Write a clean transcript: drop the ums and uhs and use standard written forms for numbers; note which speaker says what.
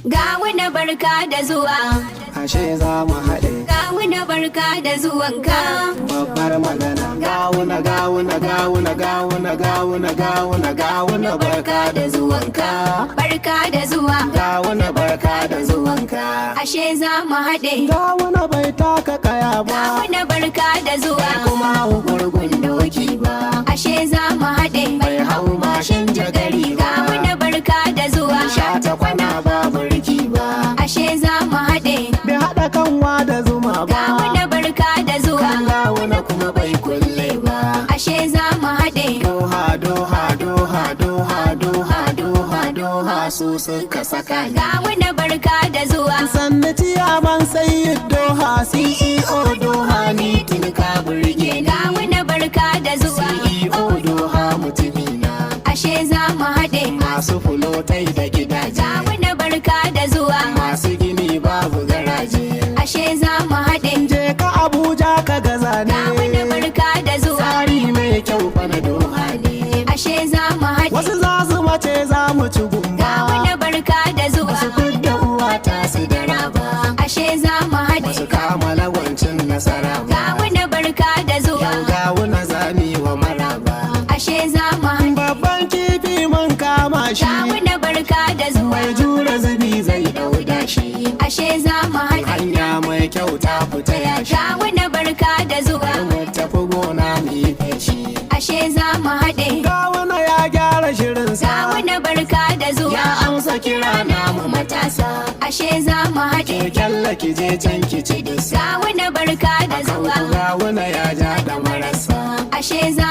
Speaker 1: Gawuna barka da zuwa,
Speaker 2: ashe za mu haɗe.
Speaker 1: Gawuna barka da zuwanka.
Speaker 2: Babbar magana. Gawuna gawuna gawuna gawuna gawuna gawuna gawuna barka da zuwanka.
Speaker 1: Barka da zuwa,
Speaker 2: Gawuna barka da zuwanka.
Speaker 1: ashe za mu haɗe.
Speaker 2: Gawuna bai taka kaya ba,
Speaker 1: Gawuna barka da zuwa,
Speaker 2: kuma hau gurgun doki ba.
Speaker 1: ashe za mu haɗe.
Speaker 2: Bai hau mashin jagari ba,
Speaker 1: Gawuna barka da zuwa,
Speaker 2: sha ta kwana ba burki ba.
Speaker 1: ashe za mu haɗe.
Speaker 2: Bai haɗa kanwa da zuma ba,
Speaker 1: Gawuna barka da zuwa,
Speaker 2: Gawuna kuma bai kulle ba.
Speaker 1: ashe za mu haɗe.
Speaker 2: Doha doha doha doha doha doha doha su suka saka ni.
Speaker 1: Gawuna barka da zuwa,
Speaker 2: Sannu ciyaman sayyid doha CEO doha ni tuni ka burge ni.
Speaker 1: Gawuna barka da zuwa,
Speaker 2: CEO doha mutumina,
Speaker 1: ashe za mu haɗe.
Speaker 2: masu fulotai da gidaje,
Speaker 1: Gawuna barka da zuwa,
Speaker 2: masu gini babu garaje.
Speaker 1: ashe za mu haɗe.
Speaker 2: Je ka Abuja ka gaza
Speaker 1: Gawuna
Speaker 2: ne,
Speaker 1: barka da zuwa,
Speaker 2: tsari mai kyau fa na doha ne.
Speaker 1: ashe za mu haɗe.
Speaker 2: Wasu za su mace za mu ci gumba,
Speaker 1: Gawuna barka da zuwa,
Speaker 2: su fidda uwa ta su da raba,
Speaker 1: ashe za mu haɗe.
Speaker 2: su kama lagwancin nasara ba.
Speaker 1: Gawuna barka da zuwa,
Speaker 2: Yau Gawuna zami wa maraba,
Speaker 1: ashe za mu haɗe.
Speaker 2: babban kifi mun kama shi,
Speaker 1: Gawuna barka da zuwa,
Speaker 2: mai jure zubi zai dauda shi.
Speaker 1: ashe za mu haɗe.
Speaker 2: Hanya mai kyau ta fita yashi,
Speaker 1: Gawuna barka da zuwa,
Speaker 2: mu tafi gona mu yi feshi.
Speaker 1: ashe za mu haɗe.
Speaker 2: Gawuna ya gyara shirinsa,
Speaker 1: Gawuna barka da zuwa,
Speaker 2: ya amsa kira namu matasa.
Speaker 1: ashe za mu haɗe.
Speaker 2: Kyalla ki je can ki ci disa,
Speaker 1: Gawuna barka da zuwa,
Speaker 2: Gawuna ya ja da marasa.
Speaker 1: ashe za